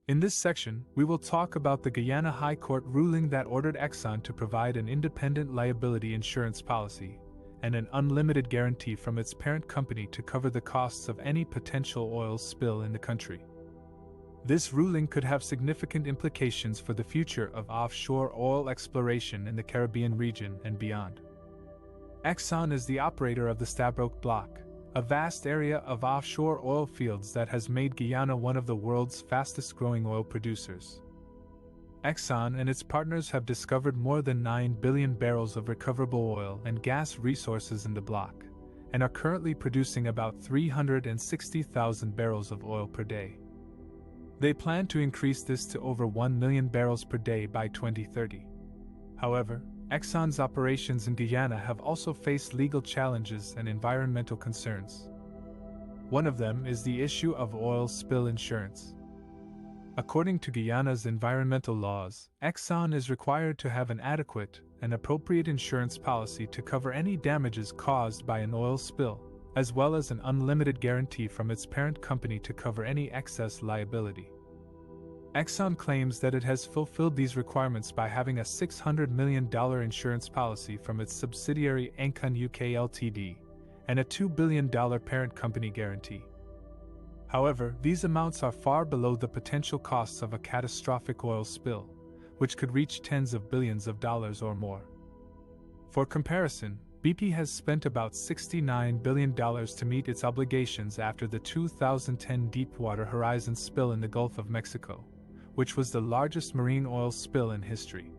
In this section, we will talk about the Guyana High Court ruling that ordered Exxon to provide an independent liability insurance policy and an unlimited guarantee from its parent company to cover the costs of any potential oil spill in the country. This ruling could have significant implications for the future of offshore oil exploration in the Caribbean region and beyond. Exxon is the operator of the Stabroek Block, a vast area of offshore oil fields that has made Guyana one of the world's fastest-growing oil producers. Exxon and its partners have discovered more than 9 billion barrels of recoverable oil and gas resources in the block, and are currently producing about 360,000 barrels of oil per day. They plan to increase this to over 1 million barrels per day by 2030. However, Exxon's operations in Guyana have also faced legal challenges and environmental concerns. One of them is the issue of oil spill insurance. According to Guyana's environmental laws, Exxon is required to have an adequate and appropriate insurance policy to cover any damages caused by an oil spill, as well as an unlimited guarantee from its parent company to cover any excess liability. Exxon claims that it has fulfilled these requirements by having a $600 million insurance policy from its subsidiary Exxon UK Ltd. and a $2 billion parent company guarantee. However, these amounts are far below the potential costs of a catastrophic oil spill, which could reach tens of billions of dollars or more. For comparison, BP has spent about $69 billion to meet its obligations after the 2010 Deepwater Horizon spill in the Gulf of Mexico, which was the largest marine oil spill in history.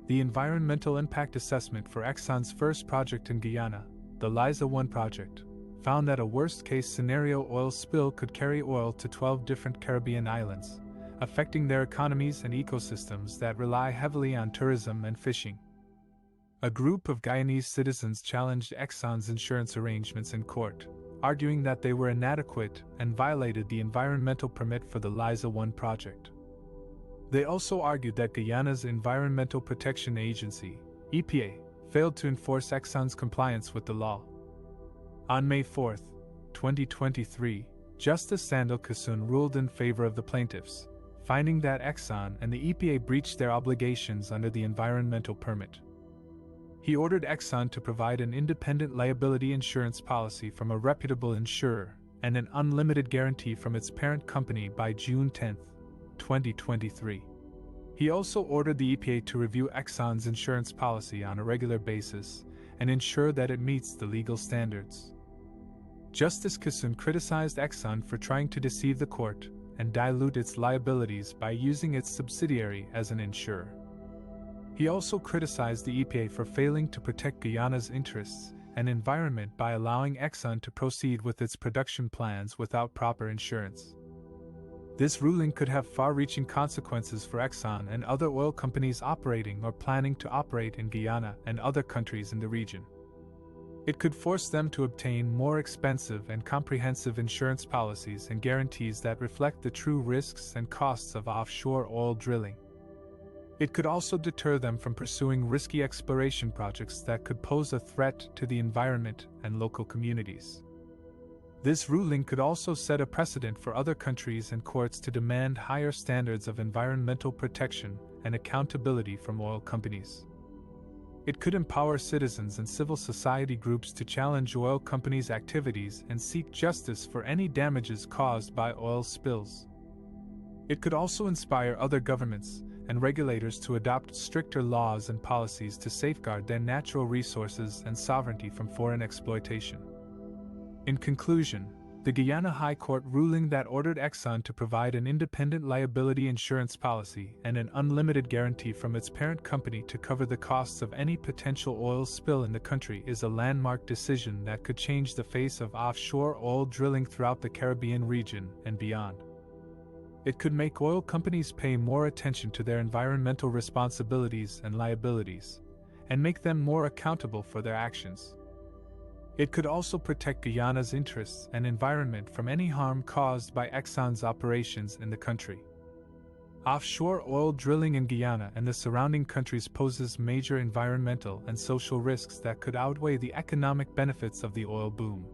The environmental impact assessment for Exxon's first project in Guyana, the Liza 1 project, found that a worst-case scenario oil spill could carry oil to 12 different Caribbean islands, affecting their economies and ecosystems that rely heavily on tourism and fishing. A group of Guyanese citizens challenged Exxon's insurance arrangements in court, arguing that they were inadequate and violated the environmental permit for the Liza 1 project. They also argued that Guyana's Environmental Protection Agency, EPA, failed to enforce Exxon's compliance with the law. On May 4, 2023, Justice Sandal Kissoon ruled in favor of the plaintiffs, finding that Exxon and the EPA breached their obligations under the environmental permit. He ordered Exxon to provide an independent liability insurance policy from a reputable insurer and an unlimited guarantee from its parent company by June 10, 2023. He also ordered the EPA to review Exxon's insurance policy on a regular basis and ensure that it meets the legal standards. Justice Kissoon criticized Exxon for trying to deceive the court and dilute its liabilities by using its subsidiary as an insurer. He also criticized the EPA for failing to protect Guyana's interests and environment by allowing Exxon to proceed with its production plans without proper insurance. This ruling could have far-reaching consequences for Exxon and other oil companies operating or planning to operate in Guyana and other countries in the region. It could force them to obtain more expensive and comprehensive insurance policies and guarantees that reflect the true risks and costs of offshore oil drilling. It could also deter them from pursuing risky exploration projects that could pose a threat to the environment and local communities. This ruling could also set a precedent for other countries and courts to demand higher standards of environmental protection and accountability from oil companies. It could empower citizens and civil society groups to challenge oil companies' activities and seek justice for any damages caused by oil spills. It could also inspire other governments and regulators to adopt stricter laws and policies to safeguard their natural resources and sovereignty from foreign exploitation. In conclusion, the Guyana High Court ruling that ordered Exxon to provide an independent liability insurance policy and an unlimited guarantee from its parent company to cover the costs of any potential oil spill in the country is a landmark decision that could change the face of offshore oil drilling throughout the Caribbean region and beyond. It could make oil companies pay more attention to their environmental responsibilities and liabilities, and make them more accountable for their actions. It could also protect Guyana's interests and environment from any harm caused by Exxon's operations in the country. Offshore oil drilling in Guyana and the surrounding countries poses major environmental and social risks that could outweigh the economic benefits of the oil boom.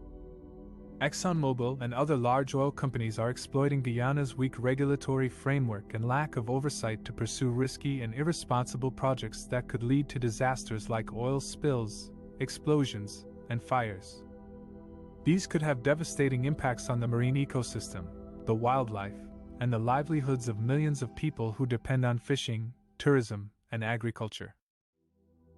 ExxonMobil and other large oil companies are exploiting Guyana's weak regulatory framework and lack of oversight to pursue risky and irresponsible projects that could lead to disasters like oil spills, explosions, and fires. These could have devastating impacts on the marine ecosystem, the wildlife, and the livelihoods of millions of people who depend on fishing, tourism, and agriculture.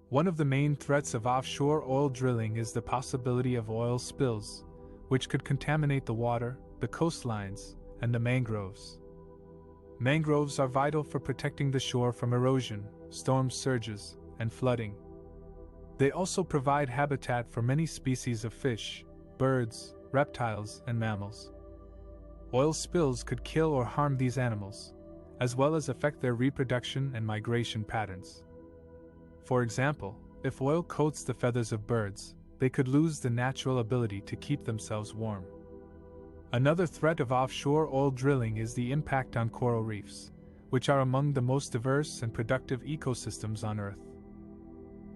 One of the main threats of offshore oil drilling is the possibility of oil spills, which could contaminate the water, the coastlines, and the mangroves. Mangroves are vital for protecting the shore from erosion, storm surges, and flooding. They also provide habitat for many species of fish, birds, reptiles, and mammals. Oil spills could kill or harm these animals, as well as affect their reproduction and migration patterns. For example, if oil coats the feathers of birds, they could lose the natural ability to keep themselves warm. Another threat of offshore oil drilling is the impact on coral reefs, which are among the most diverse and productive ecosystems on Earth.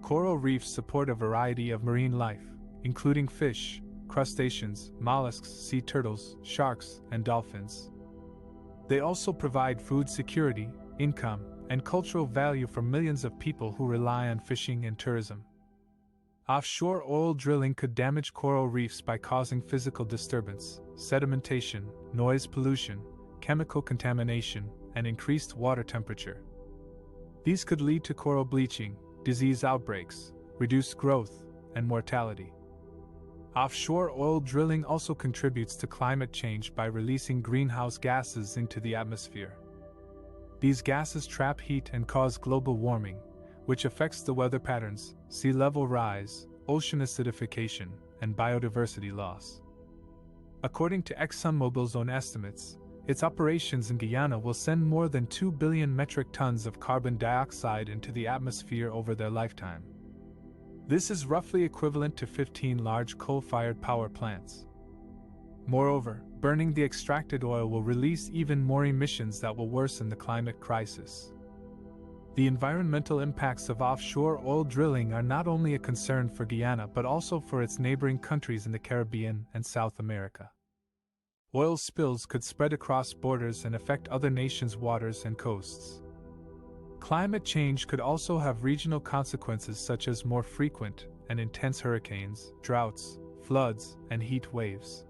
Coral reefs support a variety of marine life, including fish, crustaceans, mollusks, sea turtles, sharks, and dolphins. They also provide food security, income, and cultural value for millions of people who rely on fishing and tourism. Offshore oil drilling could damage coral reefs by causing physical disturbance, sedimentation, noise pollution, chemical contamination, and increased water temperature. These could lead to coral bleaching, disease outbreaks, reduced growth, and mortality. Offshore oil drilling also contributes to climate change by releasing greenhouse gases into the atmosphere. These gases trap heat and cause global warming, which affects the weather patterns, sea level rise, ocean acidification, and biodiversity loss. According to ExxonMobil's own estimates, its operations in Guyana will send more than 2 billion metric tons of carbon dioxide into the atmosphere over their lifetime. This is roughly equivalent to 15 large coal-fired power plants. Moreover, burning the extracted oil will release even more emissions that will worsen the climate crisis. The environmental impacts of offshore oil drilling are not only a concern for Guyana but also for its neighboring countries in the Caribbean and South America. Oil spills could spread across borders and affect other nations' waters and coasts. Climate change could also have regional consequences such as more frequent and intense hurricanes, droughts, floods, and heat waves.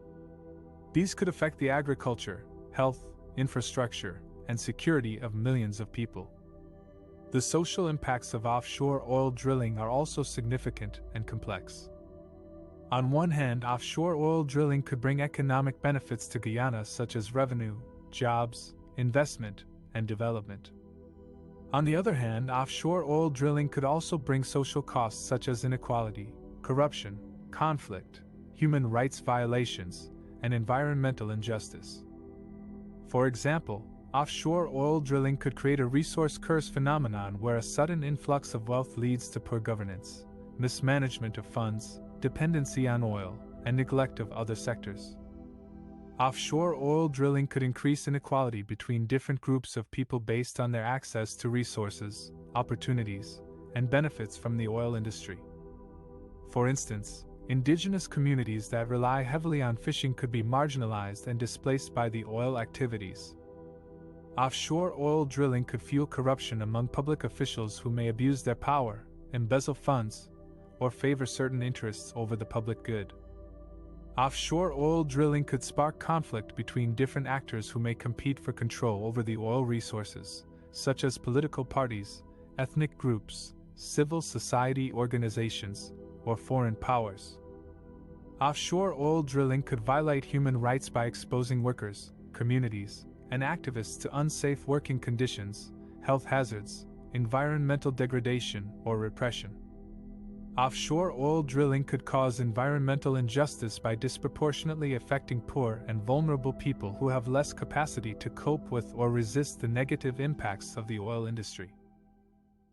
These could affect the agriculture, health, infrastructure, and security of millions of people. The social impacts of offshore oil drilling are also significant and complex. On one hand, offshore oil drilling could bring economic benefits to Guyana such as revenue, jobs, investment, and development. On the other hand, offshore oil drilling could also bring social costs such as inequality, corruption, conflict, human rights violations, and environmental injustice. For example, offshore oil drilling could create a resource curse phenomenon where a sudden influx of wealth leads to poor governance, mismanagement of funds, dependency on oil, and neglect of other sectors. Offshore oil drilling could increase inequality between different groups of people based on their access to resources, opportunities, and benefits from the oil industry. For instance, indigenous communities that rely heavily on fishing could be marginalized and displaced by the oil activities. Offshore oil drilling could fuel corruption among public officials who may abuse their power, embezzle funds, or favor certain interests over the public good. Offshore oil drilling could spark conflict between different actors who may compete for control over the oil resources, such as political parties, ethnic groups, civil society organizations, or foreign powers. Offshore oil drilling could violate human rights by exposing workers, communities, and activists to unsafe working conditions, health hazards, environmental degradation, or repression. Offshore oil drilling could cause environmental injustice by disproportionately affecting poor and vulnerable people who have less capacity to cope with or resist the negative impacts of the oil industry.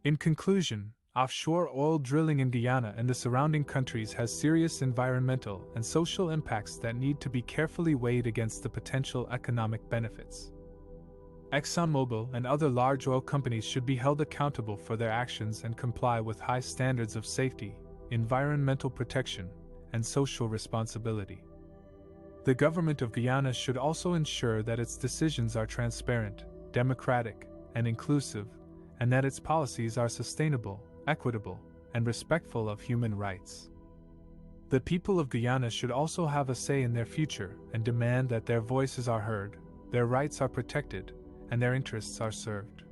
In conclusion, offshore oil drilling in Guyana and the surrounding countries has serious environmental and social impacts that need to be carefully weighed against the potential economic benefits. ExxonMobil and other large oil companies should be held accountable for their actions and comply with high standards of safety, environmental protection, and social responsibility. The government of Guyana should also ensure that its decisions are transparent, democratic, and inclusive, and that its policies are sustainable, equitable, and respectful of human rights. The people of Guyana should also have a say in their future and demand that their voices are heard, their rights are protected, and their interests are served.